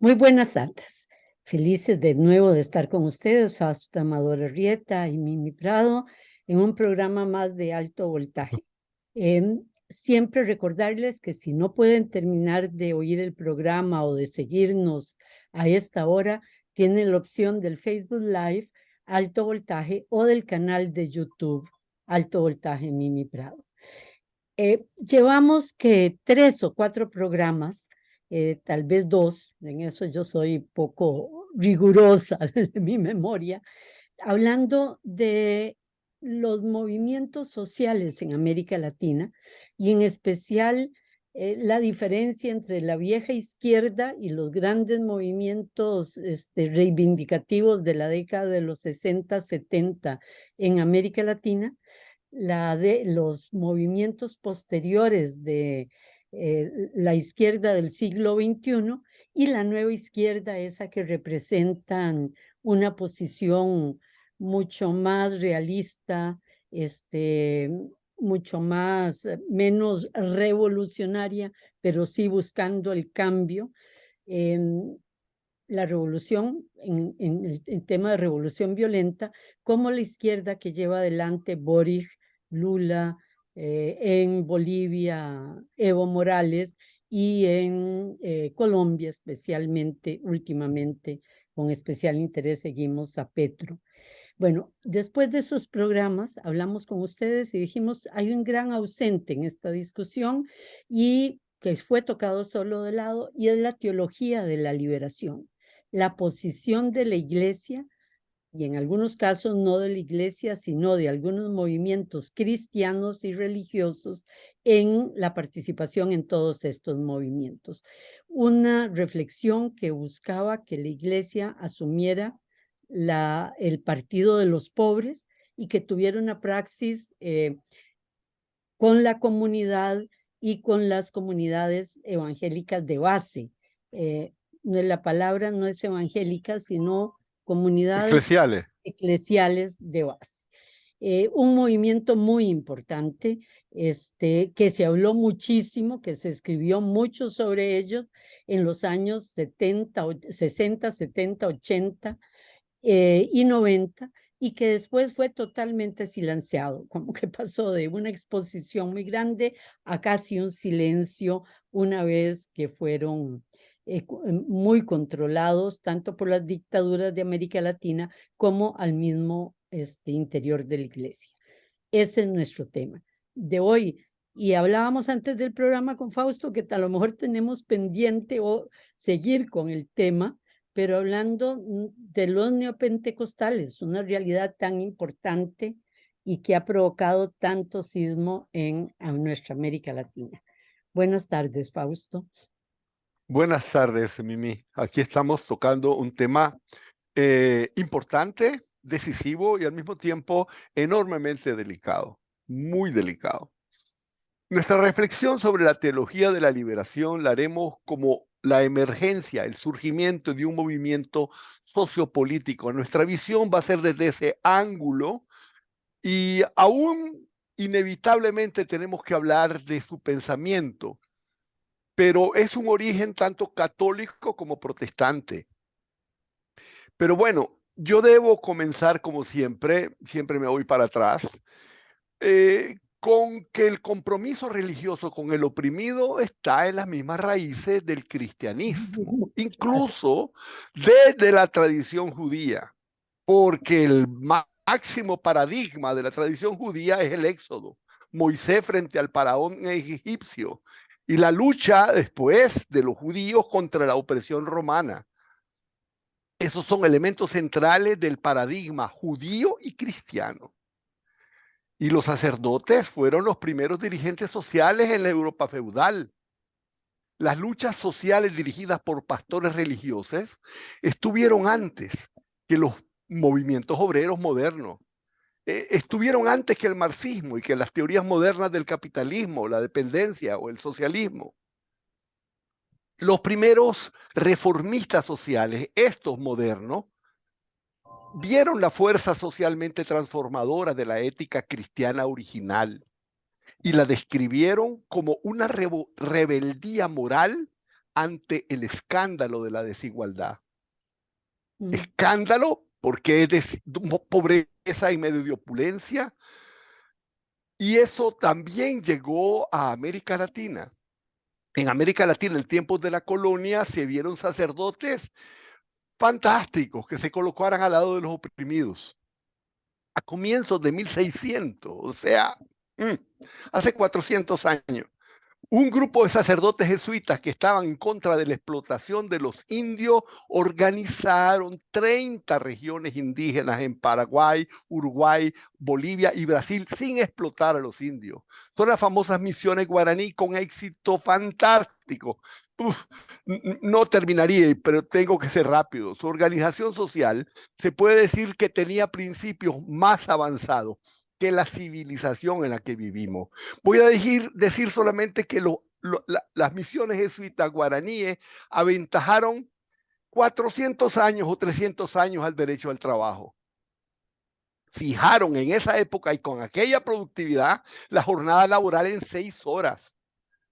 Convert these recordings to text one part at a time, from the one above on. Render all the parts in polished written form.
Muy buenas tardes. Felices de nuevo de estar con ustedes, Fausto Amador Arrieta y Mimi Prado, en un programa más de alto voltaje. Siempre recordarles que si no pueden terminar de oír el programa o de seguirnos a esta hora, tienen la opción del Facebook Live Alto Voltaje o del canal de YouTube Alto Voltaje Mimi Prado. Llevamos que 3 o 4 programas, tal vez 2, en eso yo soy poco rigurosa de mi memoria, hablando de los movimientos sociales en América Latina y en especial la diferencia entre la vieja izquierda y los grandes movimientos reivindicativos de la década de los 60, 70 en América Latina, la de los movimientos posteriores de la izquierda del siglo XXI y la nueva izquierda, esa que representan una posición mucho más realista, mucho más, menos revolucionaria, pero sí buscando el cambio. La revolución, en el tema de revolución violenta, como la izquierda que lleva adelante Boric, Lula, en Bolivia, Evo Morales, y en Colombia especialmente, últimamente, con especial interés seguimos a Petro. Bueno, después de esos programas hablamos con ustedes y dijimos, hay un gran ausente en esta discusión y que fue tocado solo de lado, y es la teología de la liberación, la posición de la iglesia, y en algunos casos no de la iglesia, sino de algunos movimientos cristianos y religiosos en la participación en todos estos movimientos. Una reflexión que buscaba que la iglesia asumiera el partido de los pobres y que tuviera una praxis con la comunidad y con las comunidades evangélicas de base. La palabra no es evangélica, sino comunidades Eclesiales. eclesiales de base. Un movimiento muy importante, que se habló muchísimo, que se escribió mucho sobre ellos en los años 70, 60, 70, 80 y 90, y que después fue totalmente silenciado, como que pasó de una exposición muy grande a casi un silencio una vez que fueron muy controlados tanto por las dictaduras de América Latina como al mismo interior de la iglesia. Ese es nuestro tema de hoy. Y hablábamos antes del programa con Fausto que a lo mejor tenemos pendiente o seguir con el tema, pero hablando de los neopentecostales, una realidad tan importante y que ha provocado tanto sismo en nuestra América Latina. Buenas tardes, Fausto. Buenas tardes, Mimi. Aquí estamos tocando un tema importante, decisivo y al mismo tiempo enormemente delicado, muy delicado. Nuestra reflexión sobre la teología de la liberación la haremos como la emergencia, el surgimiento de un movimiento sociopolítico. Nuestra visión va a ser desde ese ángulo y aún inevitablemente tenemos que hablar de su pensamiento, pero es un origen tanto católico como protestante. Pero bueno, yo debo comenzar como siempre, siempre me voy para atrás, con que el compromiso religioso con el oprimido está en las mismas raíces del cristianismo, incluso desde la tradición judía, porque el máximo paradigma de la tradición judía es el éxodo, Moisés frente al faraón egipcio, y la lucha después de los judíos contra la opresión romana. Esos son elementos centrales del paradigma judío y cristiano. Y los sacerdotes fueron los primeros dirigentes sociales en la Europa feudal. Las luchas sociales dirigidas por pastores religiosos estuvieron antes que los movimientos obreros modernos. Estuvieron antes que el marxismo y que las teorías modernas del capitalismo, la dependencia o el socialismo. Los primeros reformistas sociales, estos modernos, vieron la fuerza socialmente transformadora de la ética cristiana original y la describieron como una rebeldía moral ante el escándalo de la desigualdad. Mm. Escándalo porque es pobreza en medio de opulencia, y eso también llegó a América Latina. En América Latina, en tiempos de la colonia, se vieron sacerdotes fantásticos que se colocaran al lado de los oprimidos. A comienzos de 1600, o sea, hace 400 años. Un grupo de sacerdotes jesuitas que estaban en contra de la explotación de los indios organizaron 30 regiones indígenas en Paraguay, Uruguay, Bolivia y Brasil sin explotar a los indios. Son las famosas misiones guaraní con éxito fantástico. Uf, no terminaría, pero tengo que ser rápido. Su organización social se puede decir que tenía principios más avanzados que la civilización en la que vivimos. Voy a decir solamente que las misiones jesuitas guaraníes aventajaron 400 años o 300 años al derecho al trabajo. Fijaron en esa época y con aquella productividad la jornada laboral en 6 horas.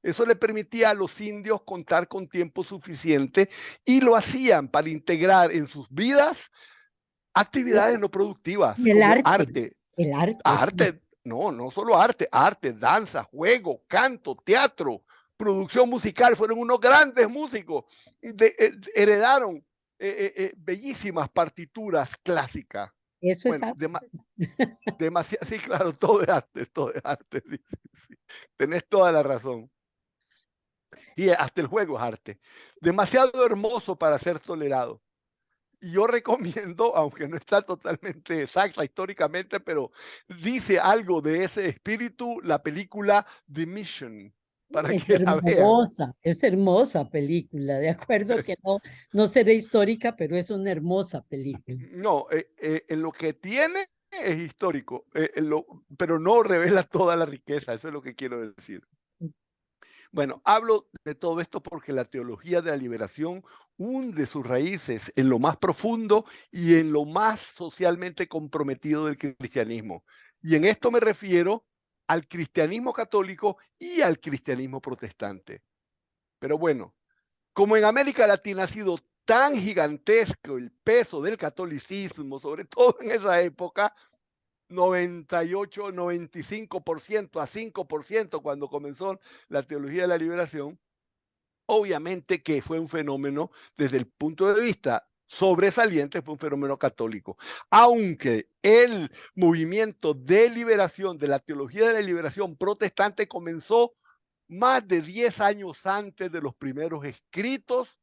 Eso le permitía a los indios contar con tiempo suficiente y lo hacían para integrar en sus vidas actividades no productivas Y el como arte, arte. el arte, sí. Arte, no solo arte, danza, juego, canto, teatro, producción musical, fueron unos grandes músicos, heredaron bellísimas partituras clásicas. Eso es Bueno, arte. demasiado, sí, claro, todo es arte, sí, sí. Tenés toda la razón. Y hasta el juego es arte. Demasiado hermoso para ser tolerado. Y yo recomiendo, aunque no está totalmente exacta históricamente, pero dice algo de ese espíritu, la película The Mission, para que la vean. Es hermosa película, de acuerdo que no, no será histórica, pero es una hermosa película. No, en lo que tiene es histórico, pero no revela toda la riqueza, eso es lo que quiero decir. Bueno, hablo de todo esto porque la teología de la liberación hunde sus raíces en lo más profundo y en lo más socialmente comprometido del cristianismo. Y en esto me refiero al cristianismo católico y al cristianismo protestante. Pero bueno, como en América Latina ha sido tan gigantesco el peso del catolicismo, sobre todo en esa época, 98, 95% a 5% cuando comenzó la teología de la liberación, obviamente que fue un fenómeno desde el punto de vista sobresaliente, fue un fenómeno católico. Aunque el movimiento de liberación, de la teología de la liberación protestante comenzó más de 10 años antes de los primeros escritos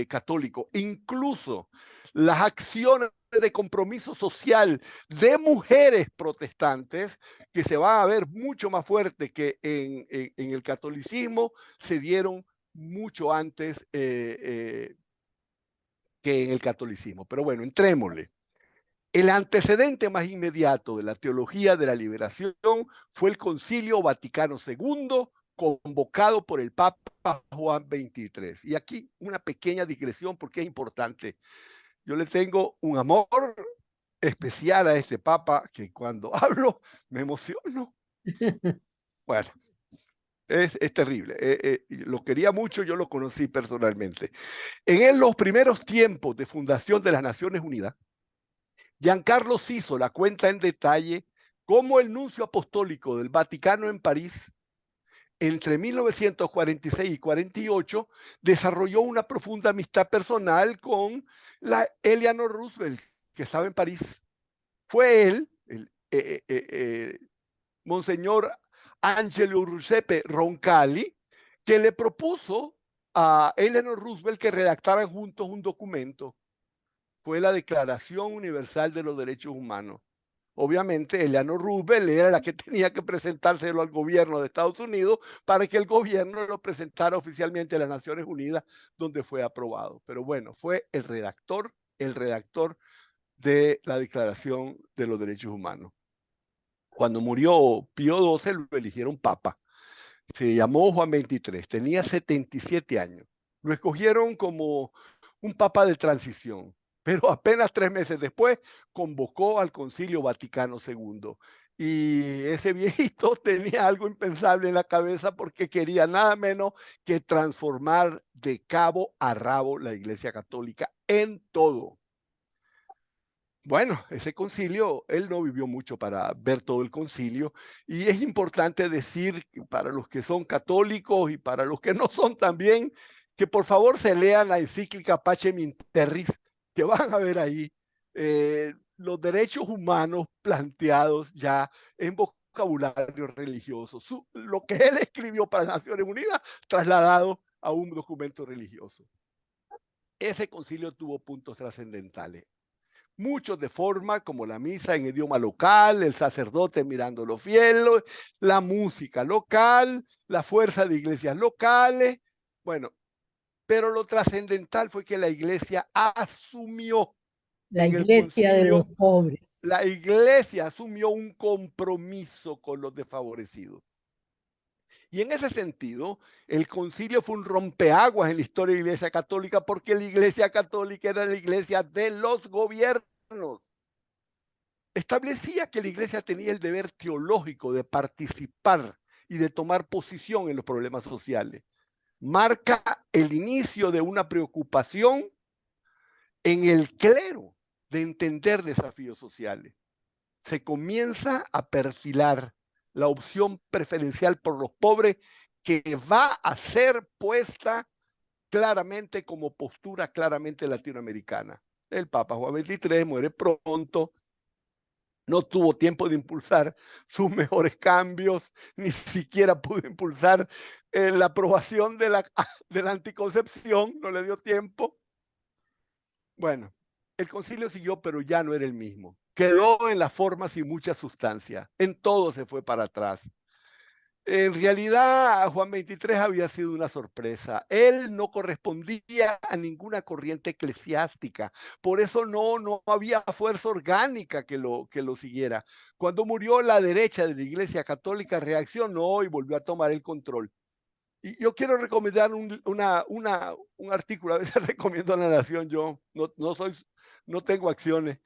católicos. Incluso las acciones de compromiso social de mujeres protestantes, que se van a ver mucho más fuerte que en el catolicismo, se dieron mucho antes que en el catolicismo. Pero bueno, entrémosle. El antecedente más inmediato de la teología de la liberación fue el Concilio Vaticano II, convocado por el Papa Juan XXIII. Y aquí una pequeña digresión porque es importante. Yo le tengo un amor especial a este Papa que cuando hablo me emociono. Bueno, es terrible. Lo quería mucho, yo lo conocí personalmente. En los primeros tiempos de fundación de las Naciones Unidas, Giancarlo Sisola cuenta en detalle cómo el nuncio apostólico del Vaticano en París, entre 1946 y 48, desarrolló una profunda amistad personal con la Eleanor Roosevelt, que estaba en París. Fue él, Monseñor Angelo Giuseppe Roncalli, que le propuso a Eleanor Roosevelt que redactaran juntos un documento. Fue la Declaración Universal de los Derechos Humanos. Obviamente, Eleanor Roosevelt era la que tenía que presentárselo al gobierno de Estados Unidos para que el gobierno lo presentara oficialmente a las Naciones Unidas, donde fue aprobado. Pero bueno, fue el redactor de la Declaración de los Derechos Humanos. Cuando murió Pío XII, lo eligieron papa. Se llamó Juan XXIII, tenía 77 años. Lo escogieron como un papa de transición, pero apenas 3 meses después convocó al Concilio Vaticano II. Y ese viejito tenía algo impensable en la cabeza porque quería nada menos que transformar de cabo a rabo la Iglesia Católica en todo. Bueno, ese concilio, él no vivió mucho para ver todo el concilio, y es importante decir para los que son católicos y para los que no son también, que por favor se lean la encíclica Pacem in Terris, que van a ver ahí los derechos humanos planteados ya en vocabulario religioso, lo que él escribió para las Naciones Unidas trasladado a un documento religioso. Ese concilio tuvo puntos trascendentales. Muchos de forma, como la misa en idioma local, el sacerdote mirando los fieles, la música local, la fuerza de iglesias locales. Bueno, pero lo trascendental fue que la iglesia asumió La en el iglesia de los concilio, pobres. la iglesia asumió un compromiso con los desfavorecidos. Y en ese sentido, el concilio fue un rompeaguas en la historia de la Iglesia Católica porque la Iglesia Católica era la iglesia de los gobiernos. Establecía que la Iglesia tenía el deber teológico de participar y de tomar posición en los problemas sociales. Marca el inicio de una preocupación en el clero de entender desafíos sociales. Se comienza a perfilar la opción preferencial por los pobres que va a ser puesta claramente como postura claramente latinoamericana. El Papa Juan XXIII muere pronto, no tuvo tiempo de impulsar sus mejores cambios, ni siquiera pudo impulsar la aprobación de la anticoncepción, no le dio tiempo. Bueno, el concilio siguió, pero ya no era el mismo. Quedó en las formas y mucha sustancia. En todo se fue para atrás. En realidad, Juan XXIII había sido una sorpresa. Él no correspondía a ninguna corriente eclesiástica. Por eso no había fuerza orgánica que lo siguiera. Cuando murió, la derecha de la Iglesia Católica reaccionó y volvió a tomar el control. Y yo quiero recomendar un artículo. A veces recomiendo a La Nación. Yo no tengo acciones.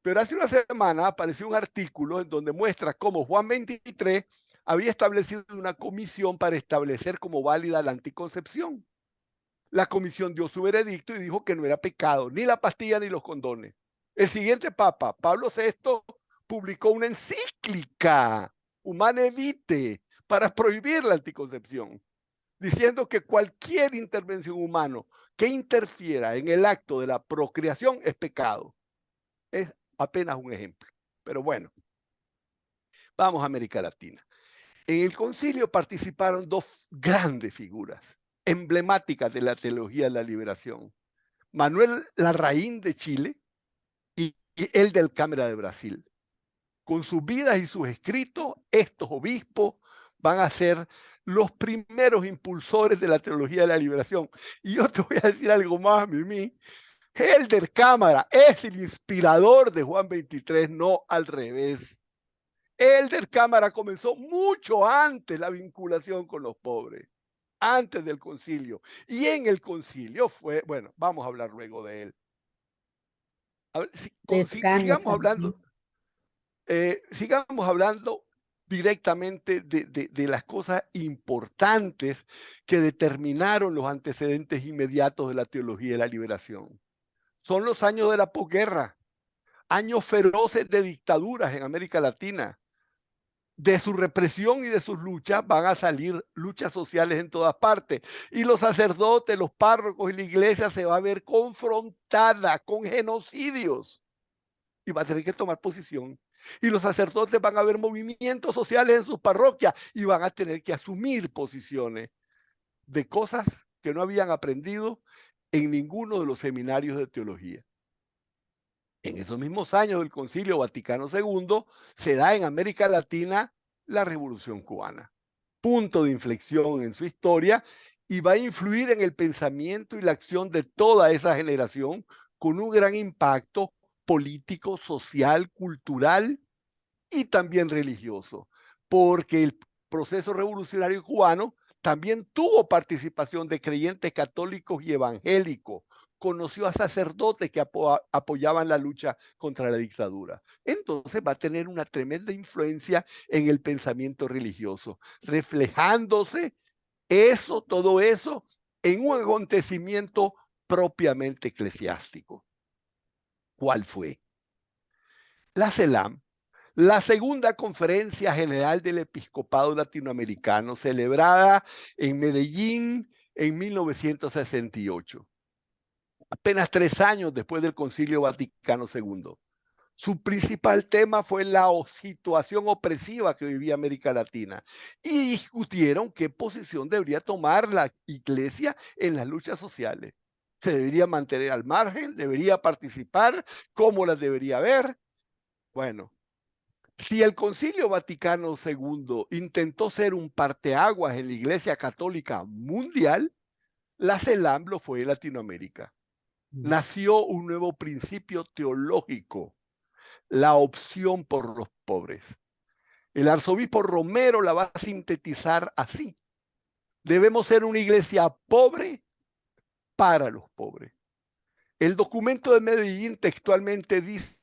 Pero hace una semana apareció un artículo en donde muestra cómo Juan XXIII había establecido una comisión para establecer como válida la anticoncepción. La comisión dio su veredicto y dijo que no era pecado, ni la pastilla ni los condones. El siguiente papa, Pablo VI, publicó una encíclica, Humane Vitae, para prohibir la anticoncepción, diciendo que cualquier intervención humana que interfiera en el acto de la procreación es pecado. Es apenas un ejemplo. Pero bueno, vamos a América Latina. En el concilio participaron dos grandes figuras emblemáticas de la teología de la liberación. Manuel Larraín de Chile y el del Cámara de Brasil. Con sus vidas y sus escritos, estos obispos van a ser los primeros impulsores de la teología de la liberación. Y yo te voy a decir algo más, Mimi. Helder Cámara es el inspirador de Juan XXIII, no al revés. Helder Cámara comenzó mucho antes la vinculación con los pobres, antes del concilio. Y en el concilio fue, bueno, vamos a hablar luego de él. A ver, sigamos hablando. Sigamos hablando directamente de las cosas importantes que determinaron los antecedentes inmediatos de la teología de la liberación. Son los años de la posguerra, años feroces de dictaduras en América Latina. De su represión y de sus luchas van a salir luchas sociales en todas partes. Y los sacerdotes, los párrocos y la iglesia se va a ver confrontada con genocidios. Y va a tener que tomar posición. Y los sacerdotes van a ver movimientos sociales en sus parroquias y van a tener que asumir posiciones de cosas que no habían aprendido en ninguno de los seminarios de teología. En esos mismos años del Concilio Vaticano II se da en América Latina la Revolución Cubana, punto de inflexión en su historia, y va a influir en el pensamiento y la acción de toda esa generación con un gran impacto político, social, cultural y también religioso, porque el proceso revolucionario cubano también tuvo participación de creyentes católicos y evangélicos, conoció a sacerdotes que apoyaban la lucha contra la dictadura. Entonces va a tener una tremenda influencia en el pensamiento religioso, reflejándose todo eso, en un acontecimiento propiamente eclesiástico. ¿Cuál fue? La CELAM, la segunda conferencia general del episcopado latinoamericano, celebrada en Medellín en 1968, apenas 3 años después del Concilio Vaticano II. Su principal tema fue la situación opresiva que vivía América Latina y discutieron qué posición debería tomar la Iglesia en las luchas sociales. ¿Se debería mantener al margen? ¿Debería participar? ¿Cómo las debería ver? Bueno, si el Concilio Vaticano II intentó ser un parteaguas en la Iglesia Católica mundial, la CELAM lo fue en Latinoamérica. Nació un nuevo principio teológico, la opción por los pobres. El arzobispo Romero la va a sintetizar así: debemos ser una iglesia pobre para los pobres. El documento de Medellín textualmente dice: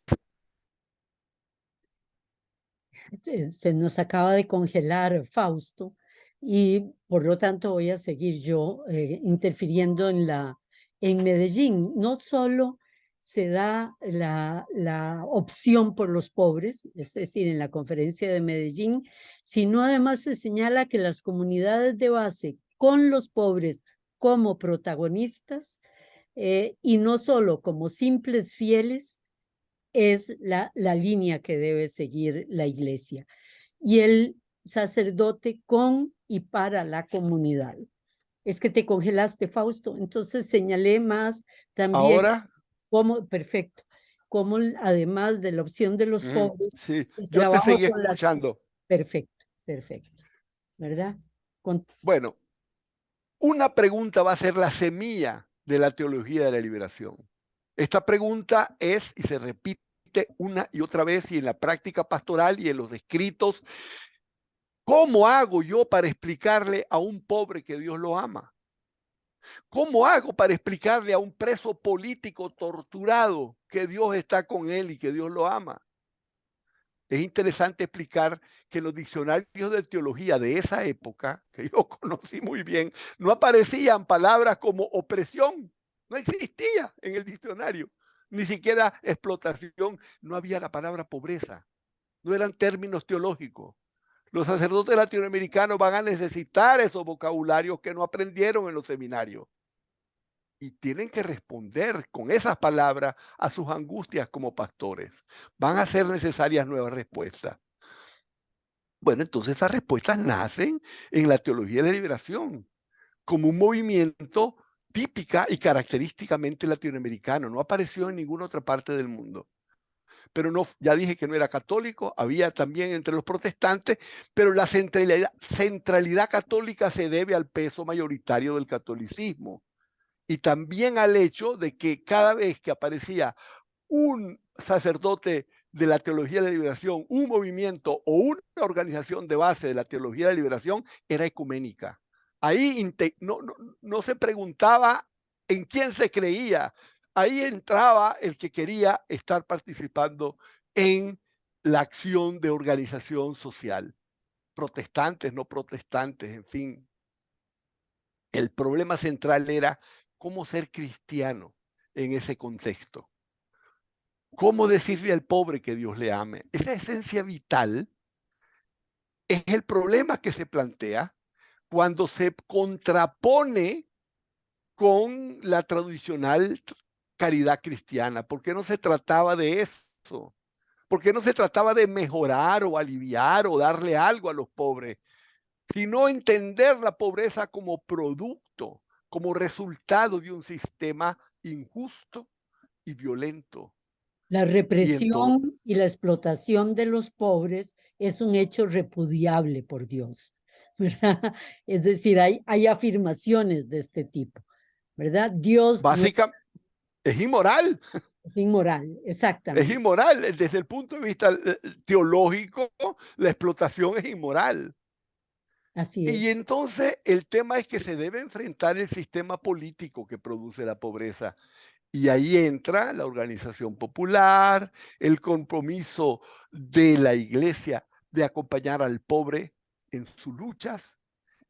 se nos acaba de congelar Fausto y por lo tanto voy a seguir yo interfiriendo en Medellín. No solo se da la opción por los pobres, es decir, en la conferencia de Medellín, sino además se señala que las comunidades de base con los pobres como protagonistas y no solo como simples fieles, es la línea que debe seguir la iglesia. Y el sacerdote con y para la comunidad. Es que te congelaste, Fausto. Entonces señalé más también ahora, como, perfecto, como además de la opción de los pobres, sí, el yo te trabajo seguí con las... escuchando. Perfecto, perfecto, ¿verdad? Con... Bueno, una pregunta va a ser la semilla de la teología de la liberación. Esta pregunta es, y se repite una y otra vez, y en la práctica pastoral y en los escritos: ¿cómo hago yo para explicarle a un pobre que Dios lo ama? ¿Cómo hago para explicarle a un preso político torturado que Dios está con él y que Dios lo ama? Es interesante explicar que en los diccionarios de teología de esa época, que yo conocí muy bien, no aparecían palabras como opresión. No existía en el diccionario. Ni siquiera explotación. No había la palabra pobreza. No eran términos teológicos. Los sacerdotes latinoamericanos van a necesitar esos vocabularios que no aprendieron en los seminarios. Y tienen que responder con esas palabras a sus angustias como pastores. Van a ser necesarias nuevas respuestas. Bueno, entonces esas respuestas nacen en la teología de la liberación, como un movimiento típica y característicamente latinoamericano. No apareció en ninguna otra parte del mundo. Pero no, ya dije que no era católico, había también entre los protestantes, pero la centralidad católica se debe al peso mayoritario del catolicismo y también al hecho de que cada vez que aparecía un sacerdote de la teología de la liberación, un movimiento o una organización de base de la teología de la liberación, era ecuménica. Ahí no se preguntaba en quién se creía. Ahí entraba el que quería estar participando en la acción de organización social. Protestantes, no protestantes, en fin. El problema central era cómo ser cristiano en ese contexto. ¿Cómo decirle al pobre que Dios le ame? Esa esencia vital es el problema que se plantea cuando se contrapone con la tradicional caridad cristiana, porque no se trataba de eso, porque no se trataba de mejorar o aliviar o darle algo a los pobres, sino entender la pobreza como producto, como resultado de un sistema injusto y violento. La Y entonces, represión y la explotación de los pobres es un hecho repudiable por Dios, ¿verdad? Es decir, hay afirmaciones de este tipo, ¿verdad? Dios no básicamente, es inmoral. es inmoral, Es exactamente. inmoral. Desde el punto de vista teológico, la explotación es inmoral. Así Y es. entonces el tema es que se debe enfrentar el sistema político que produce la pobreza. Y ahí entra la organización popular, el compromiso de la iglesia de acompañar al pobre en sus luchas.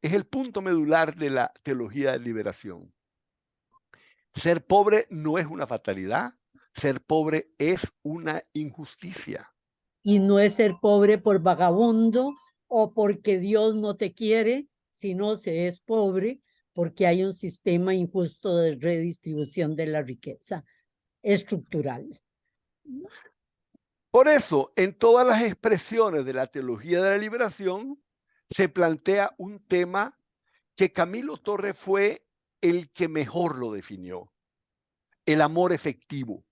Es el punto medular de la teología de liberación. Ser pobre no es una fatalidad, ser pobre es una injusticia. Y no es ser pobre por vagabundo o porque Dios no te quiere, sino se es pobre porque hay un sistema injusto de redistribución de la riqueza estructural. Por eso, en todas las expresiones de la teología de la liberación, se plantea un tema que Camilo Torres fue el que mejor lo definió: el amor efectivo.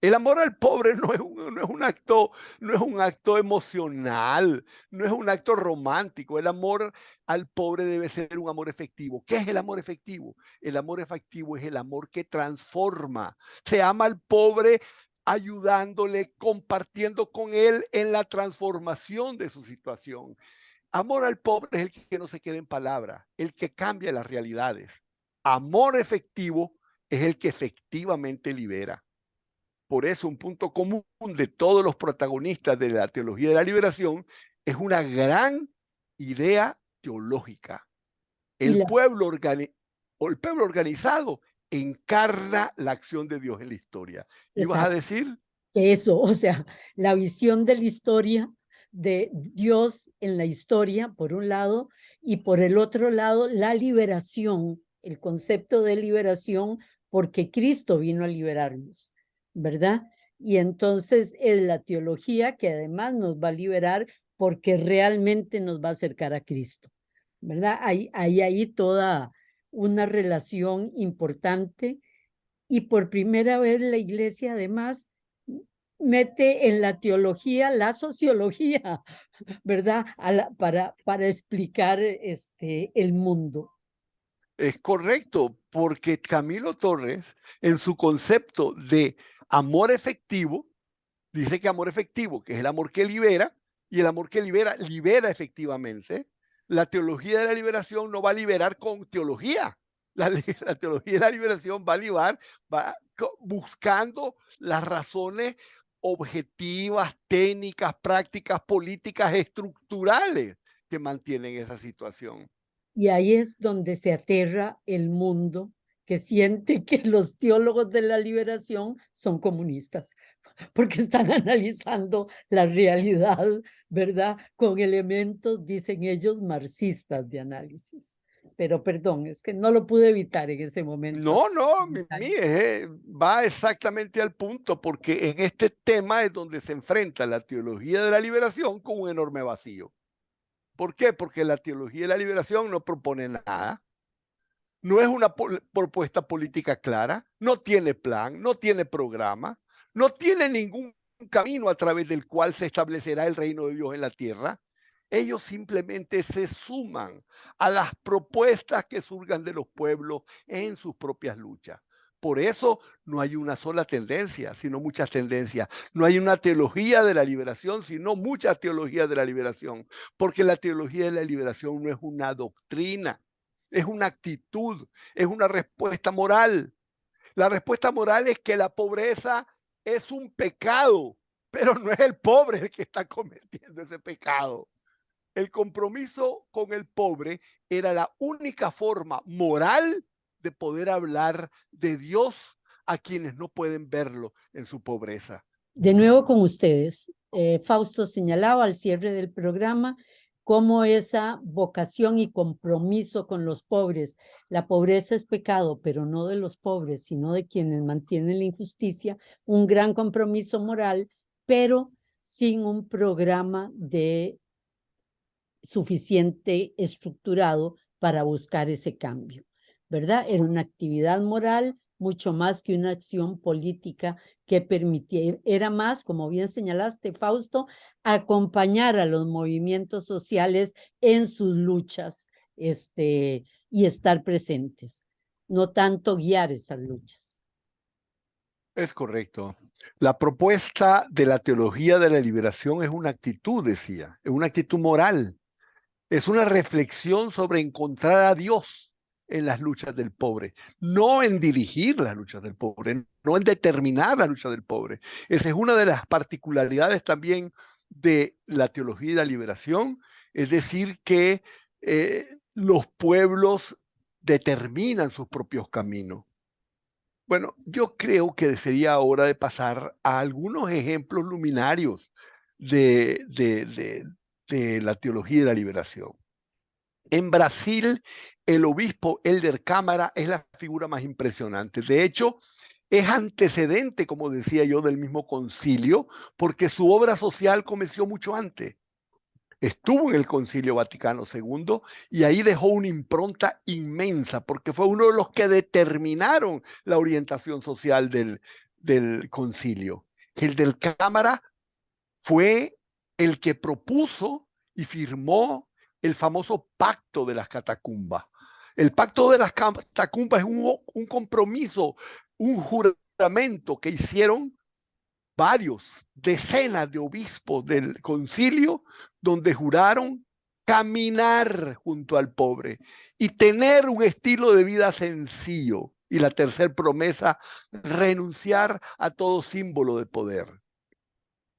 El amor al pobre no es un acto emocional, no es un acto romántico. El amor al pobre debe ser un amor efectivo. ¿Qué es el amor efectivo? El amor efectivo es el amor que transforma. Se ama al pobre ayudándole, compartiendo con él en la transformación de su situación. Amor al pobre es el que no se queda en palabras, el que cambia las realidades. Amor efectivo es el que efectivamente libera. Por eso un punto común de todos los protagonistas de la teología de la liberación es una gran idea teológica. Y El pueblo, el pueblo organizado encarna la acción de Dios en la historia. ¿Y vas a decir? eso, o sea, la visión de la historia de Dios en la historia, por un lado, y por el otro lado, la liberación, el concepto de liberación, porque Cristo vino a liberarnos, ¿verdad? Y entonces es la teología que además nos va a liberar porque realmente nos va a acercar a Cristo, ¿verdad? Hay ahí toda una relación importante y por primera vez la iglesia además mete en la teología la sociología, ¿verdad? Para explicar el mundo. Es correcto, porque Camilo Torres, en su concepto de amor efectivo, dice que amor efectivo, que es el amor que libera, y el amor que libera, libera efectivamente. La teología de la liberación no va a liberar con teología. La teología de la liberación va a liberar, va buscando las razones objetivas, técnicas, prácticas, políticas, estructurales que mantienen esa situación. Y ahí es donde se aterra el mundo que siente que los teólogos de la liberación son comunistas, porque están analizando la realidad, ¿verdad? Con elementos, dicen ellos, marxistas de análisis. Pero perdón, es que no lo pude evitar en ese momento. No, va exactamente al punto, porque en este tema es donde se enfrenta la teología de la liberación con un enorme vacío. ¿Por qué? Porque la teología de la liberación no propone nada, no es una propuesta política clara, no tiene plan, no tiene programa, no tiene ningún camino a través del cual se establecerá el reino de Dios en la tierra. Ellos simplemente se suman a las propuestas que surgan de los pueblos en sus propias luchas. Por eso no hay una sola tendencia, sino muchas tendencias. No hay una teología de la liberación, sino muchas teologías de la liberación. Porque la teología de la liberación no es una doctrina, es una actitud, es una respuesta moral. La respuesta moral es que la pobreza es un pecado, pero no es el pobre el que está cometiendo ese pecado. El compromiso con el pobre era la única forma moral de poder hablar de Dios a quienes no pueden verlo en su pobreza. De nuevo con ustedes. Fausto señalaba al cierre del programa cómo esa vocación y compromiso con los pobres, la pobreza es pecado, pero no de los pobres, sino de quienes mantienen la injusticia, un gran compromiso moral, pero sin un programa de suficiente estructurado para buscar ese cambio, ¿verdad? Era una actividad moral mucho más que una acción política que permitía, era más, como bien señalaste, Fausto, acompañar a los movimientos sociales en sus luchas y estar presentes, no tanto guiar esas luchas. Es correcto. La propuesta de la teología de la liberación es una actitud, decía, es una actitud moral. Es una reflexión sobre encontrar a Dios en las luchas del pobre, no en dirigir las luchas del pobre, no en determinar la lucha del pobre. Esa es una de las particularidades también de la teología y la liberación, es decir, que los pueblos determinan sus propios caminos. Bueno, yo creo que sería hora de pasar a algunos ejemplos luminarios de la teología de la liberación. En Brasil, el obispo Helder Câmara es la figura más impresionante. De hecho, es antecedente, como decía yo, del mismo concilio, porque su obra social comenzó mucho antes. Estuvo en el Concilio Vaticano II y ahí dejó una impronta inmensa, porque fue uno de los que determinaron la orientación social del concilio. Helder Câmara fue el que propuso y firmó el famoso Pacto de las Catacumbas. El Pacto de las Catacumbas es un compromiso, un juramento que hicieron varios, decenas de obispos del concilio, donde juraron caminar junto al pobre y tener un estilo de vida sencillo. Y la tercera promesa, renunciar a todo símbolo de poder.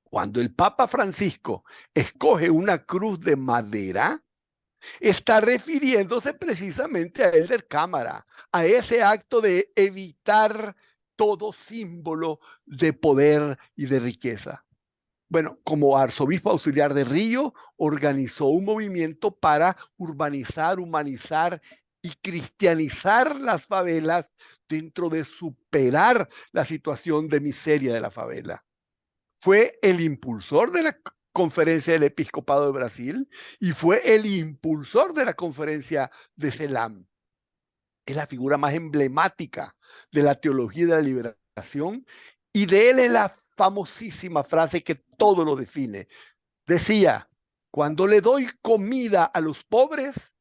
Cuando el Papa Francisco escoge una cruz de madera, está refiriéndose precisamente a Helder Câmara, a ese acto de evitar todo símbolo de poder y de riqueza. Bueno, como arzobispo auxiliar de Río, organizó un movimiento para urbanizar, humanizar y cristianizar las favelas dentro de superar la situación de miseria de la favela. Fue el impulsor de la Conferencia del Episcopado de Brasil y fue el impulsor de la Conferencia de Celam. Es la figura más emblemática de la teología de la liberación y de él es la famosísima frase que todo lo define. Decía, cuando le doy comida a los pobres,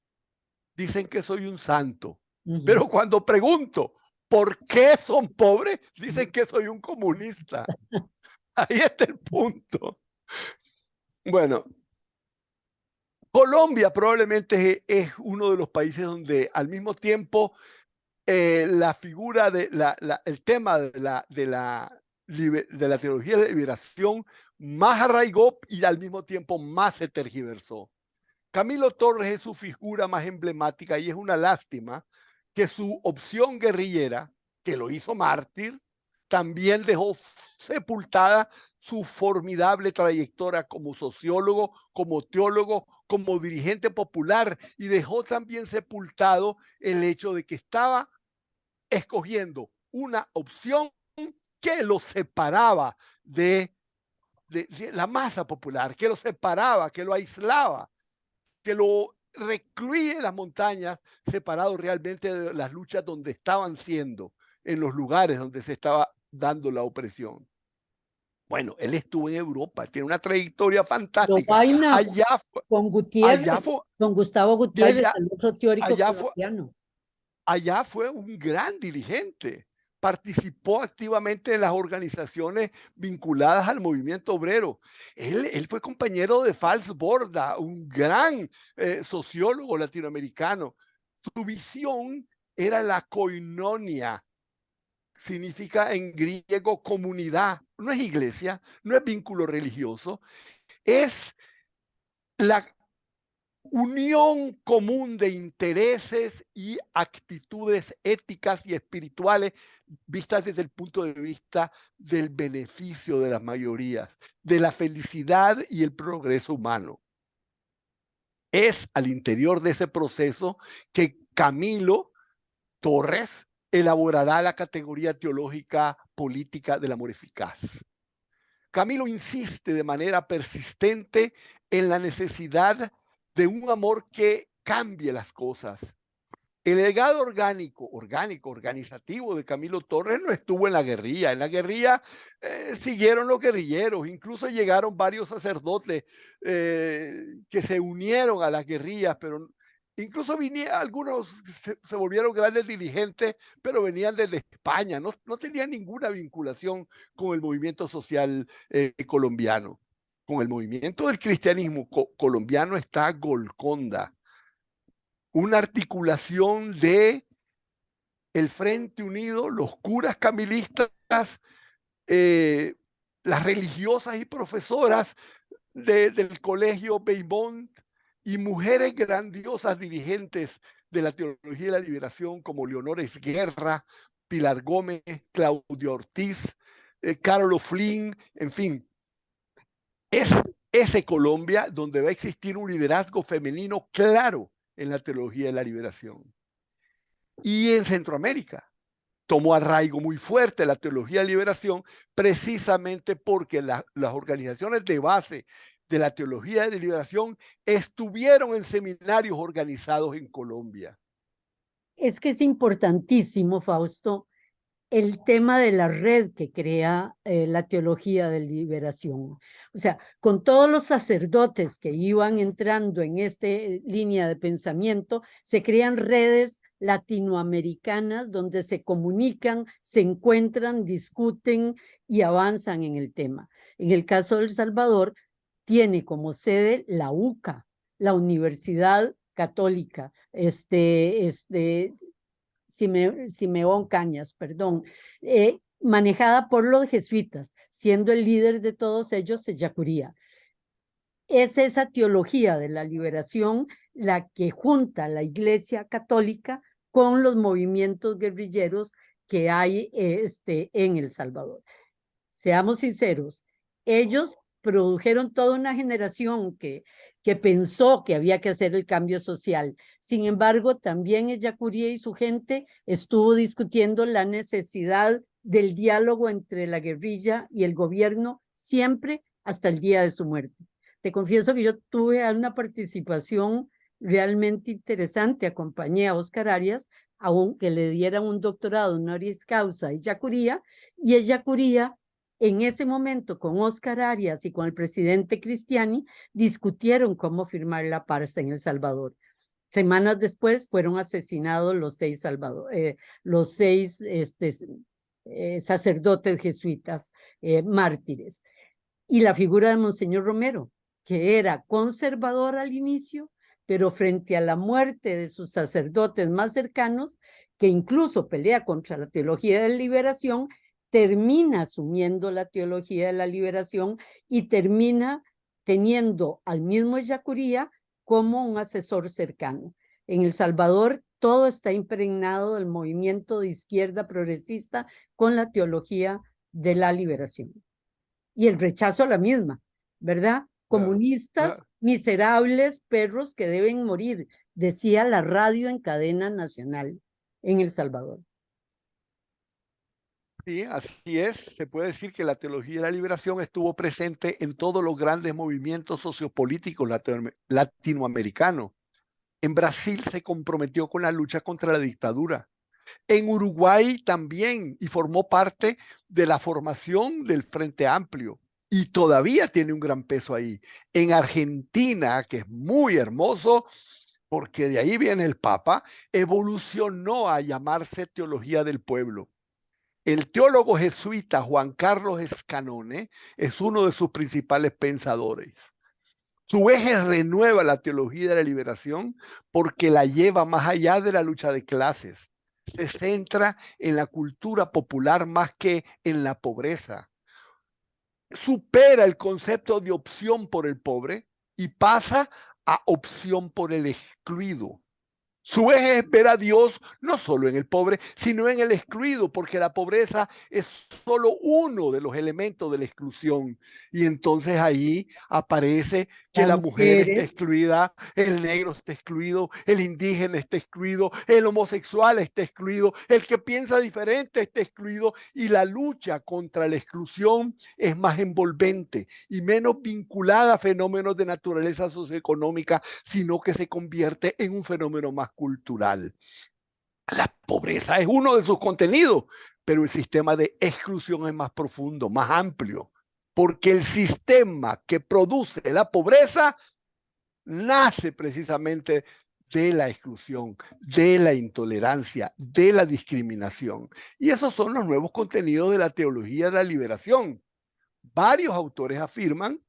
dicen que soy un santo. Pero cuando pregunto, ¿por qué son pobres? Dicen que soy un comunista. Ahí está el punto. Bueno, Colombia probablemente es uno de los países donde al mismo tiempo la figura el tema de la teología de la liberación más arraigó y al mismo tiempo más se tergiversó. Camilo Torres es su figura más emblemática y es una lástima que su opción guerrillera, que lo hizo mártir, también dejó sepultada su formidable trayectoria como sociólogo, como teólogo, como dirigente popular y dejó también sepultado el hecho de que estaba escogiendo una opción que lo separaba de la masa popular, que lo separaba, que lo aislaba, que lo recluye en las montañas, separado realmente de las luchas donde estaban siendo, en los lugares donde se estaba dando la opresión. Bueno, él estuvo en Europa, tiene una trayectoria fantástica. Vaina Allá fue, con Gutiérrez, fue, con Gustavo Gutiérrez, allá, el otro teórico allá fue, colombiano. allá fue un gran dirigente. Participó activamente en las organizaciones vinculadas al movimiento obrero. Él fue compañero de Fals Borda, un gran sociólogo latinoamericano. Su visión era la koinonia, significa en griego comunidad. No es iglesia, no es vínculo religioso, es la unión común de intereses y actitudes éticas y espirituales vistas desde el punto de vista del beneficio de las mayorías, de la felicidad y el progreso humano. Es al interior de ese proceso que Camilo Torres elaborará la categoría teológica política del amor eficaz. Camilo insiste de manera persistente en la necesidad de un amor que cambie las cosas. El legado organizativo de Camilo Torres no estuvo en la guerrilla. En la guerrilla siguieron los guerrilleros, incluso llegaron varios sacerdotes que se unieron a las guerrillas, pero incluso algunos se volvieron grandes dirigentes, pero venían desde España, no tenían ninguna vinculación con el movimiento social colombiano. con el movimiento del cristianismo colombiano está Golconda, una articulación de el Frente Unido, los curas camilistas, las religiosas y profesoras del colegio Beimont y mujeres grandiosas dirigentes de la teología de la liberación como Leonor Esguerra, Pilar Gómez, Claudia Ortiz, Carol O'Flynn, en fin. Es ese Colombia donde va a existir un liderazgo femenino claro en la teología de la liberación. Y en Centroamérica tomó arraigo muy fuerte la teología de liberación precisamente porque las organizaciones de base de la teología de liberación estuvieron en seminarios organizados en Colombia. Es que es importantísimo, Fausto, el tema de la red que crea la teología de liberación. O sea, con todos los sacerdotes que iban entrando en esta línea de pensamiento, se crean redes latinoamericanas donde se comunican, se encuentran, discuten y avanzan en el tema. En el caso de El Salvador, tiene como sede la UCA, la Universidad Católica, Simeón Cañas, perdón, manejada por los jesuitas, siendo el líder de todos ellos Ellacuría. Es esa teología de la liberación la que junta la Iglesia Católica con los movimientos guerrilleros que hay en El Salvador. Seamos sinceros, ellos produjeron toda una generación que pensó que había que hacer el cambio social. Sin embargo, también Ellacuría y su gente estuvo discutiendo la necesidad del diálogo entre la guerrilla y el gobierno siempre hasta el día de su muerte. Te confieso que yo tuve una participación realmente interesante, acompañé a Oscar Arias, aunque le dieran un doctorado honoris causa a Ellacuría, y Ellacuría en ese momento con Oscar Arias y con el presidente Cristiani discutieron cómo firmar la paz en El Salvador. Semanas después fueron asesinados los seis sacerdotes jesuitas mártires. Y la figura de Monseñor Romero, que era conservador al inicio, pero frente a la muerte de sus sacerdotes más cercanos, que incluso pelea contra la teología de la liberación, termina asumiendo la teología de la liberación y termina teniendo al mismo Ellacuría como un asesor cercano. En El Salvador todo está impregnado del movimiento de izquierda progresista con la teología de la liberación. Y el rechazo a la misma, ¿verdad? Comunistas, miserables, perros que deben morir, decía la radio en cadena nacional en El Salvador. Sí, así es. Se puede decir que la teología de la liberación estuvo presente en todos los grandes movimientos sociopolíticos latinoamericanos. En Brasil se comprometió con la lucha contra la dictadura. En Uruguay también, y formó parte de la formación del Frente Amplio. Y todavía tiene un gran peso ahí. En Argentina, que es muy hermoso, porque de ahí viene el Papa, evolucionó a llamarse teología del pueblo. El teólogo jesuita Juan Carlos Escanone es uno de sus principales pensadores. Su eje renueva la teología de la liberación porque la lleva más allá de la lucha de clases. Se centra en la cultura popular más que en la pobreza. Supera el concepto de opción por el pobre y pasa a opción por el excluido. Su eje es ver a Dios no solo en el pobre, sino en el excluido, porque la pobreza es solo uno de los elementos de la exclusión. Y entonces ahí aparece que la mujer está excluida, el negro está excluido, el indígena está excluido, el homosexual está excluido, el que piensa diferente está excluido, y la lucha contra la exclusión es más envolvente y menos vinculada a fenómenos de naturaleza socioeconómica, sino que se convierte en un fenómeno más cultural. La pobreza es uno de sus contenidos, pero el sistema de exclusión es más profundo, más amplio, porque el sistema que produce la pobreza nace precisamente de la exclusión, de la intolerancia, de la discriminación. Y esos son los nuevos contenidos de la teología de la liberación. Varios autores afirman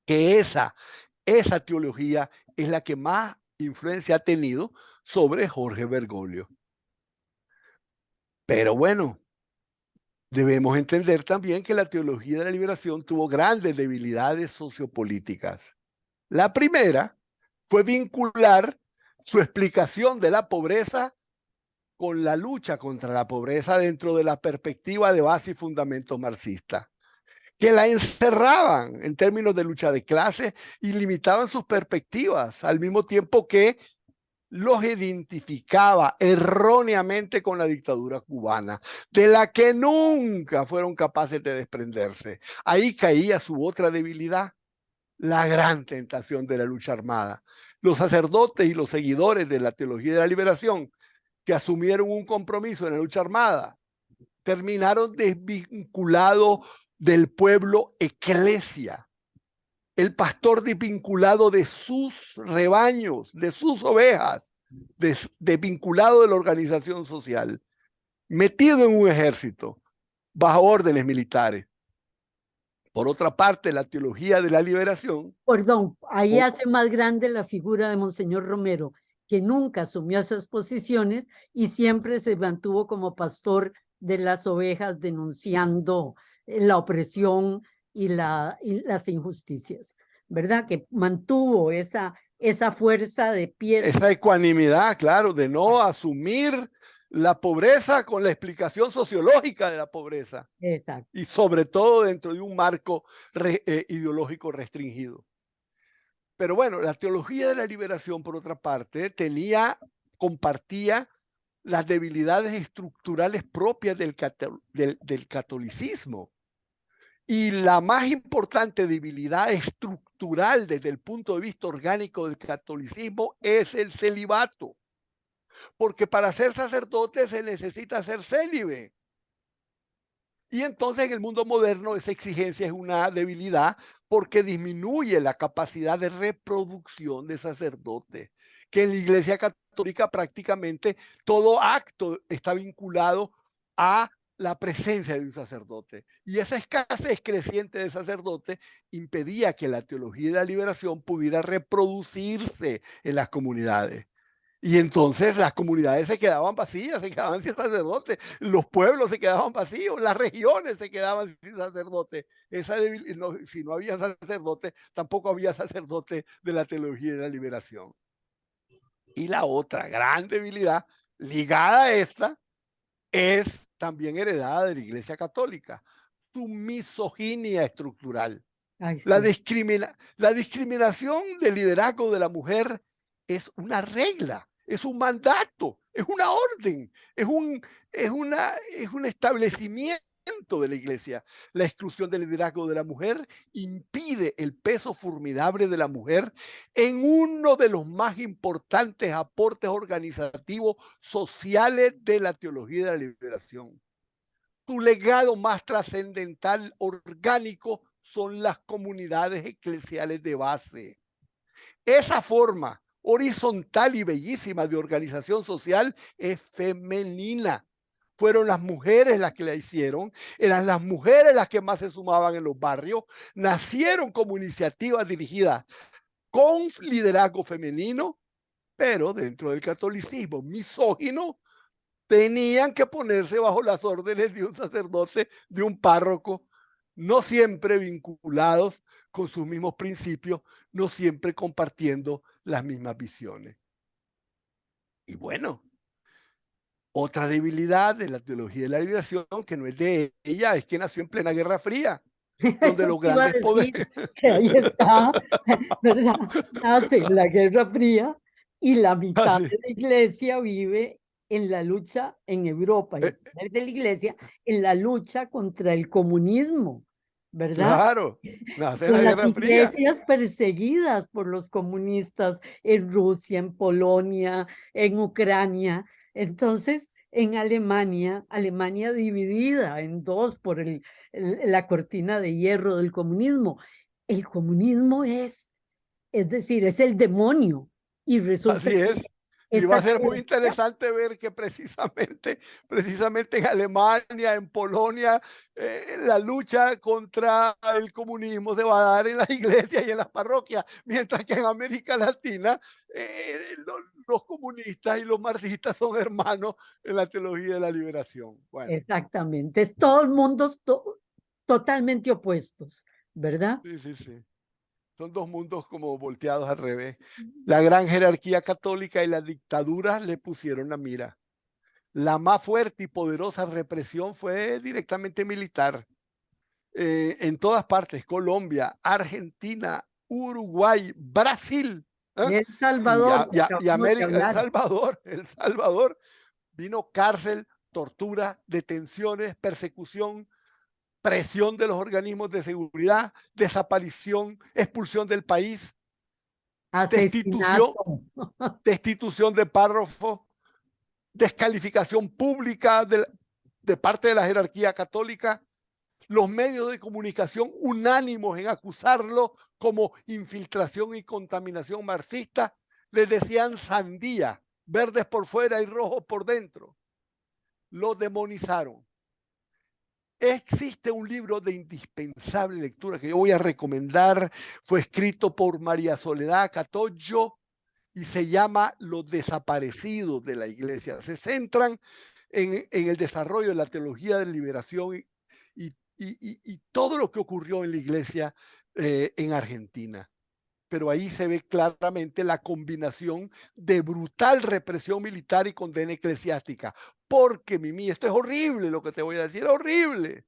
que esa teología es la que más influencia ha tenido sobre Jorge Bergoglio. Pero bueno, debemos entender también que la teología de la liberación tuvo grandes debilidades sociopolíticas. La primera fue vincular su explicación de la pobreza con la lucha contra la pobreza dentro de la perspectiva de base y fundamentos marxistas, que la encerraban en términos de lucha de clases y limitaban sus perspectivas, al mismo tiempo que los identificaba erróneamente con la dictadura cubana, de la que nunca fueron capaces de desprenderse. Ahí caía su otra debilidad, la gran tentación de la lucha armada. Los sacerdotes y los seguidores de la teología de la liberación que asumieron un compromiso en la lucha armada terminaron desvinculados del pueblo eclesia, el pastor desvinculado de sus rebaños, de sus ovejas, desvinculado de la organización social, metido en un ejército, bajo órdenes militares. Por otra parte, la teología de la liberación. Perdón, ahí hace más grande la figura de Monseñor Romero, que nunca asumió esas posiciones y siempre se mantuvo como pastor de las ovejas, denunciando la opresión y las injusticias, ¿verdad? Que mantuvo esa fuerza de pie. Esa ecuanimidad, claro, de no asumir la pobreza con la explicación sociológica de la pobreza. Exacto. Y sobre todo dentro de un marco ideológico restringido. Pero bueno, la teología de la liberación, por otra parte, compartía las debilidades estructurales propias del catolicismo. Y la más importante debilidad estructural desde el punto de vista orgánico del catolicismo es el celibato. Porque para ser sacerdote se necesita ser célibe. Y entonces en el mundo moderno esa exigencia es una debilidad porque disminuye la capacidad de reproducción de sacerdotes, que en la Iglesia Católica prácticamente todo acto está vinculado a la presencia de un sacerdote. Y esa escasez creciente de sacerdotes impedía que la teología de la liberación pudiera reproducirse en las comunidades. Y entonces las comunidades se quedaban vacías, se quedaban sin sacerdotes, los pueblos se quedaban vacíos, las regiones se quedaban sin sacerdotes. Si no había sacerdote, tampoco había sacerdote de la teología de la liberación. Y la otra gran debilidad ligada a esta es también heredada de la Iglesia Católica, su misoginia estructural. Ay, sí. La discriminación del liderazgo de la mujer es una regla, es un mandato, es una orden, es un establecimiento de la Iglesia. La exclusión del liderazgo de la mujer impide el peso formidable de la mujer en uno de los más importantes aportes organizativos sociales de la teología de la liberación. Su legado más trascendental, orgánico, son las comunidades eclesiales de base. Esa forma horizontal y bellísima de organización social es femenina. Fueron las mujeres las que la hicieron, eran las mujeres las que más se sumaban en los barrios, nacieron como iniciativas dirigidas con liderazgo femenino, pero dentro del catolicismo misógino, tenían que ponerse bajo las órdenes de un sacerdote, de un párroco, no siempre vinculados con sus mismos principios, no siempre compartiendo las mismas visiones. Y bueno, otra debilidad de la teología de la liberación, que no es de ella, es que nació en plena Guerra Fría, donde los grandes poderes... Que ahí está, ¿verdad? Nace la Guerra Fría y la mitad de la Iglesia vive en la lucha en Europa, y de la Iglesia en la lucha contra el comunismo, ¿verdad? Claro, nace Son la las Guerra Fría. iglesias perseguidas por los comunistas en Rusia, en Polonia, en Ucrania. Entonces, en Alemania, Alemania dividida en dos por la cortina de hierro del comunismo. El comunismo es decir, es el demonio. Y resulta Así es. Y va a esta ser muy teoría, interesante ver que precisamente en Alemania, en Polonia, la lucha contra el comunismo se va a dar en las iglesias y en las parroquias, mientras que en América Latina los comunistas y los marxistas son hermanos en la teología de la liberación. Bueno, exactamente, es todo el mundo totalmente opuestos, ¿verdad? sí, sí, sí. Son dos mundos como volteados al revés. La gran jerarquía católica y la dictadura le pusieron la mira. La más fuerte y poderosa represión fue directamente militar. En todas partes, Colombia, Argentina, Uruguay, Brasil, ¿eh? El Salvador, que Y acabamos de América, hablar. El Salvador, vino cárcel, tortura, detenciones, persecución, presión de los organismos de seguridad, desaparición, expulsión del país, destitución, Asesinato. destitución de párrafos, descalificación pública de parte de la jerarquía católica, los medios de comunicación unánimos en acusarlo como infiltración y contaminación marxista, les decían sandía, verdes por fuera y rojos por dentro. Lo demonizaron. Existe un libro de indispensable lectura que yo voy a recomendar, fue escrito por María Soledad Catoyo y se llama Los desaparecidos de la iglesia. Se centran en el desarrollo de la teología de liberación y todo lo que ocurrió en la iglesia en Argentina. Pero ahí se ve claramente la combinación de brutal represión militar y condena eclesiástica. Porque, Mimi, esto es horrible lo que te voy a decir, horrible.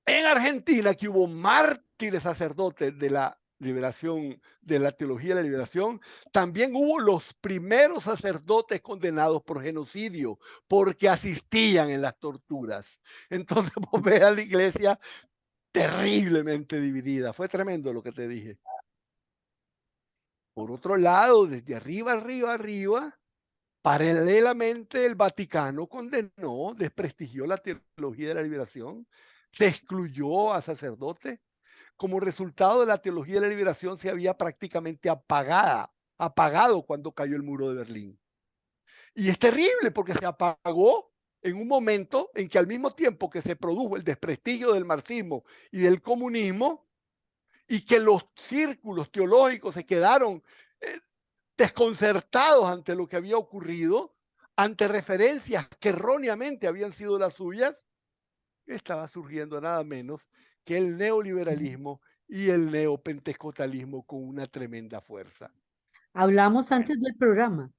En Argentina, que hubo mártires sacerdotes de la liberación, de la teología de la liberación, también hubo los primeros sacerdotes condenados por genocidio, porque asistían en las torturas. Entonces, vos ves a la iglesia terriblemente dividida. Fue tremendo lo que te dije. Por otro lado, desde arriba, arriba, arriba, paralelamente el Vaticano condenó, desprestigió la teología de la liberación, se excluyó a sacerdotes. Como resultado de la teología de la liberación se había prácticamente apagado cuando cayó el muro de Berlín. Y es terrible porque se apagó en un momento en que al mismo tiempo que se produjo el desprestigio del marxismo y del comunismo, y que los círculos teológicos se quedaron desconcertados ante lo que había ocurrido, ante referencias que erróneamente habían sido las suyas, estaba surgiendo nada menos que el neoliberalismo y el neopentecostalismo con una tremenda fuerza. Hablamos Bueno, antes del programa.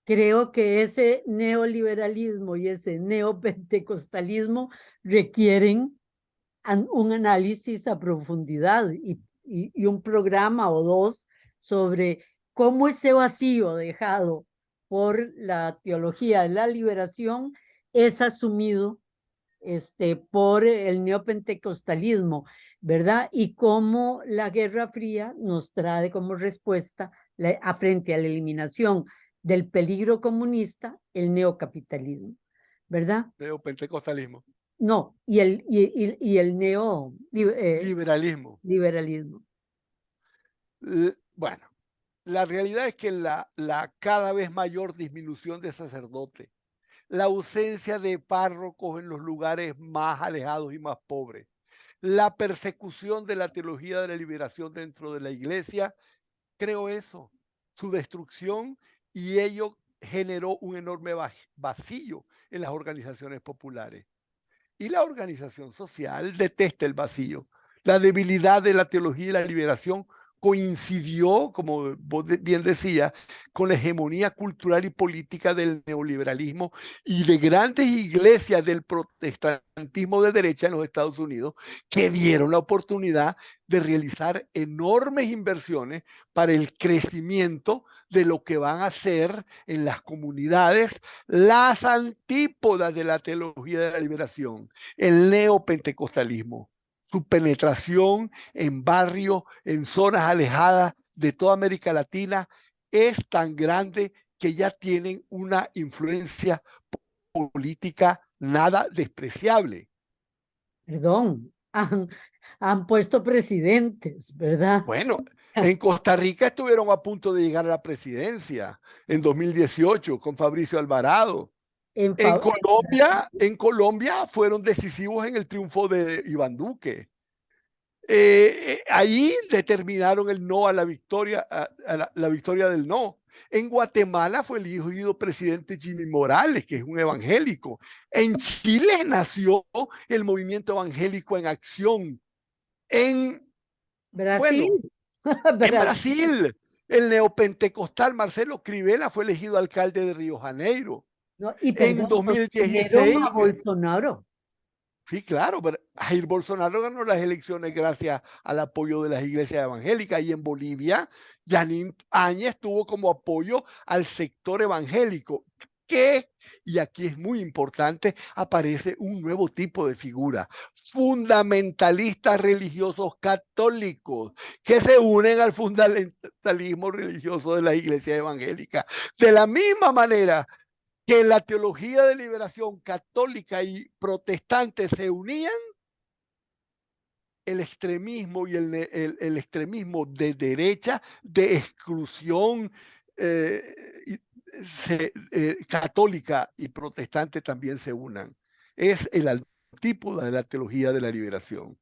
Creo que ese neoliberalismo y ese neopentecostalismo requieren un análisis a profundidad y un programa o dos sobre cómo ese vacío dejado por la teología de la liberación es asumido por el neopentecostalismo, ¿verdad? Y cómo la Guerra Fría nos trae como respuesta frente a la eliminación del peligro comunista, el neocapitalismo, ¿verdad? neopentecostalismo, No, y el liberalismo. liberalismo. Bueno, la realidad es que la cada vez mayor disminución de sacerdotes, la ausencia de párrocos en los lugares más alejados y más pobres, la persecución de la teología de la liberación dentro de la iglesia, creo eso, su destrucción, y ello generó un enorme vacío en las organizaciones populares. Y la organización social detesta el vacío. La debilidad de la teología y la liberación coincidió, como vos bien decías, con la hegemonía cultural y política del neoliberalismo y de grandes iglesias del protestantismo de derecha en los Estados Unidos, que dieron la oportunidad de realizar enormes inversiones para el crecimiento de lo que van a ser en las comunidades las antípodas de la teología de la liberación, el neopentecostalismo, su penetración en barrios, en zonas alejadas de toda América Latina, es tan grande que ya tienen una influencia política nada despreciable. Perdón, Han puesto presidentes, ¿verdad? Bueno, en Costa Rica estuvieron a punto de llegar a la presidencia en 2018 con Fabricio Alvarado. En En Colombia fueron decisivos en el triunfo de Iván Duque. Ahí determinaron el no a la victoria, la victoria del no. En Guatemala fue elegido presidente Jimmy Morales, que es un evangélico. En Chile nació el movimiento evangélico en acción. Brasil, Bueno, en Brasil, el neopentecostal Marcelo Crivella fue elegido alcalde de Río Janeiro. no, y En perdón, sostuvieron 2016, a Bolsonaro. sí, claro, pero Jair Bolsonaro ganó las elecciones gracias al apoyo de las iglesias evangélicas, y en Bolivia, Janine Áñez tuvo como apoyo al sector evangélico, que, y aquí es muy importante, aparece un nuevo tipo de figura: fundamentalistas religiosos católicos, que se unen al fundamentalismo religioso de las iglesias evangélicas. De la misma manera que la teología de liberación católica y protestante se unían, el extremismo y el extremismo de derecha, de exclusión católica y protestante, también se unan. Es el antípoda de la teología de la liberación.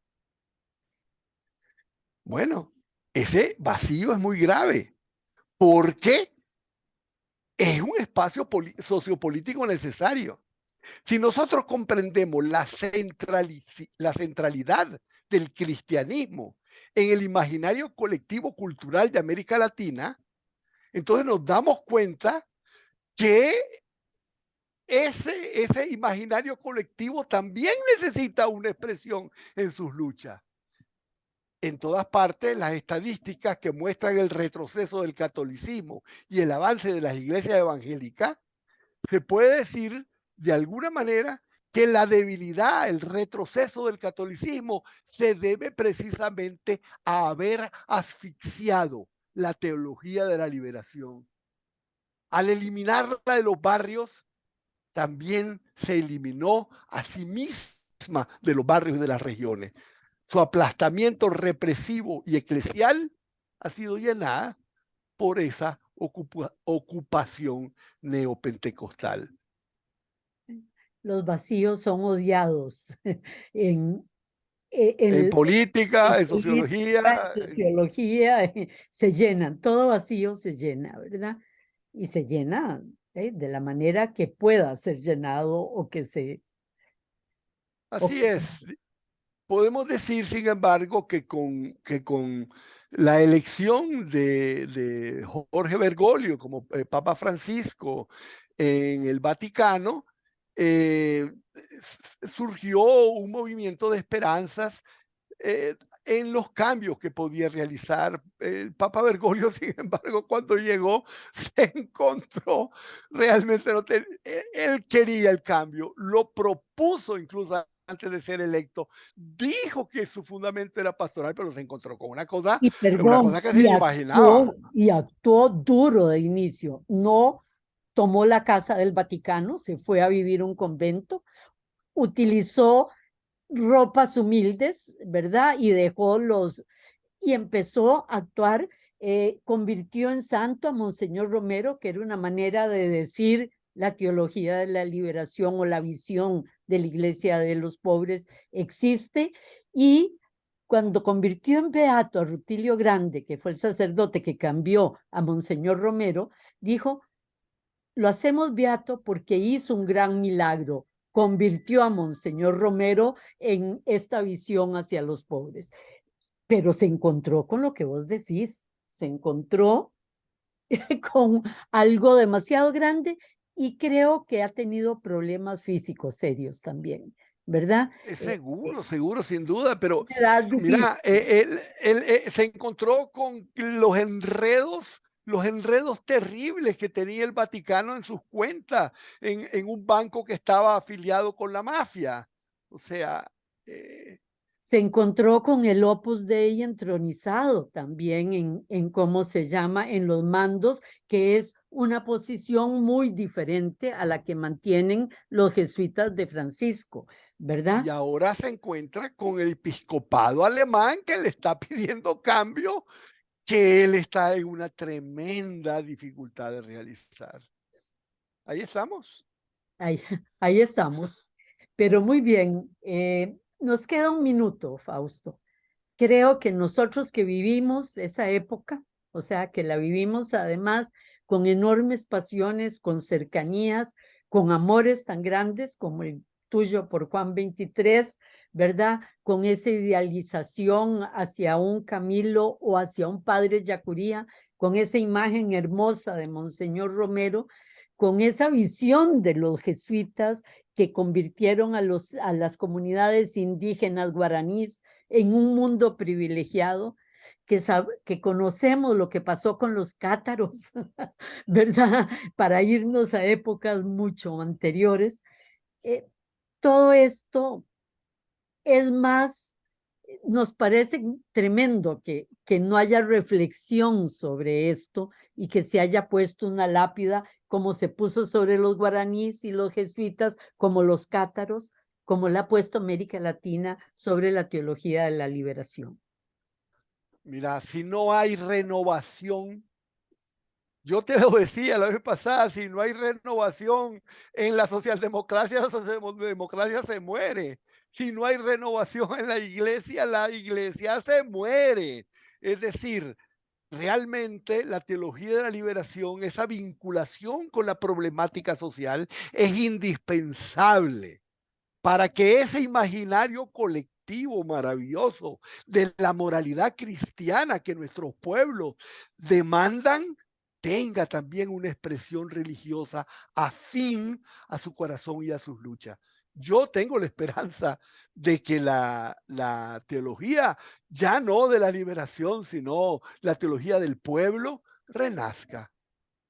Bueno, ese vacío es muy grave, porque es un espacio sociopolítico necesario. Si nosotros comprendemos la centralidad del cristianismo en el imaginario colectivo cultural de América Latina, entonces nos damos cuenta que ese imaginario colectivo también necesita una expresión en sus luchas. En todas partes, las estadísticas que muestran el retroceso del catolicismo y el avance de las iglesias evangélicas, se puede decir de alguna manera que la debilidad, el retroceso del catolicismo se debe precisamente a haber asfixiado la teología de la liberación. Al eliminarla de los barrios, también se eliminó a sí misma de los barrios de las regiones. Su aplastamiento represivo y eclesial ha sido llenada por esa ocupación neopentecostal. Los vacíos son odiados en, En en, política, en política, sociología. en sociología, se llenan, todo vacío se llena, ¿verdad? Y se llena de la manera que pueda ser llenado o que se... o Así que- es. Podemos decir, sin embargo, que con la elección de Jorge Bergoglio como Papa Francisco en el Vaticano, surgió un movimiento de esperanzas eh, en los cambios que podía realizar. El Papa Bergoglio, sin embargo, cuando llegó, se encontró realmente, él quería el cambio, lo propuso incluso antes de ser electo, dijo que su fundamento era pastoral, pero se encontró con una Y perdón, cosa que se imaginaba. y actuó duro de inicio. No tomó la casa del Vaticano, se fue a vivir a un convento, utilizó ropas humildes, ¿verdad? Y dejó y empezó a actuar, convirtió en santo a Monseñor Romero, que era una manera de decir la teología de la liberación o la visión de la iglesia de los pobres existe, y cuando convirtió en beato a Rutilio Grande, que fue el sacerdote que cambió a Monseñor Romero, dijo, lo hacemos beato porque hizo un gran milagro, convirtió a Monseñor Romero en esta visión hacia los pobres. Pero se encontró con lo que vos decís, se encontró con algo demasiado grande, y creo que ha tenido problemas físicos serios también, ¿verdad? Seguro, seguro, sin duda, pero Edad difícil. mira, él, se encontró con los enredos terribles que tenía el Vaticano en sus cuentas, en un banco que estaba afiliado con la mafia. O sea, Se encontró con el Opus Dei entronizado también en cómo se llama, en los mandos, que es una posición muy diferente a la que mantienen los jesuitas de Francisco, ¿verdad? Y ahora se encuentra con el episcopado alemán que le está pidiendo cambio, que él está en una tremenda dificultad de realizar. Ahí estamos. Ahí, ahí estamos. Pero muy bien, nos queda un minuto, Fausto. Creo que nosotros que vivimos esa época, o sea, que la vivimos además con enormes pasiones, con cercanías, con amores tan grandes como el tuyo por Juan 23, ¿verdad? Con esa idealización hacia un Camilo o hacia un padre Yacuría, con esa imagen hermosa de Monseñor Romero, con esa visión de los jesuitas que convirtieron a las comunidades indígenas guaraníes en un mundo privilegiado, que conocemos lo que pasó con los cátaros, ¿verdad? Para irnos a épocas mucho anteriores. Todo esto es más, nos parece tremendo que no haya reflexión sobre esto y que se haya puesto una lápida como se puso sobre los guaraníes y los jesuitas, como los cátaros, como la ha puesto América Latina sobre la teología de la liberación. Mira, si no hay renovación, yo te lo decía la vez pasada, si no hay renovación en la socialdemocracia se muere. Si no hay renovación en la iglesia se muere. Es decir, realmente la teología de la liberación, esa vinculación con la problemática social es indispensable para que ese imaginario colectivo maravilloso de la moralidad cristiana que nuestros pueblos demandan tenga también una expresión religiosa afín a su corazón y a sus luchas. Yo tengo la esperanza de que la teología, ya no de la liberación, sino la teología del pueblo, renazca.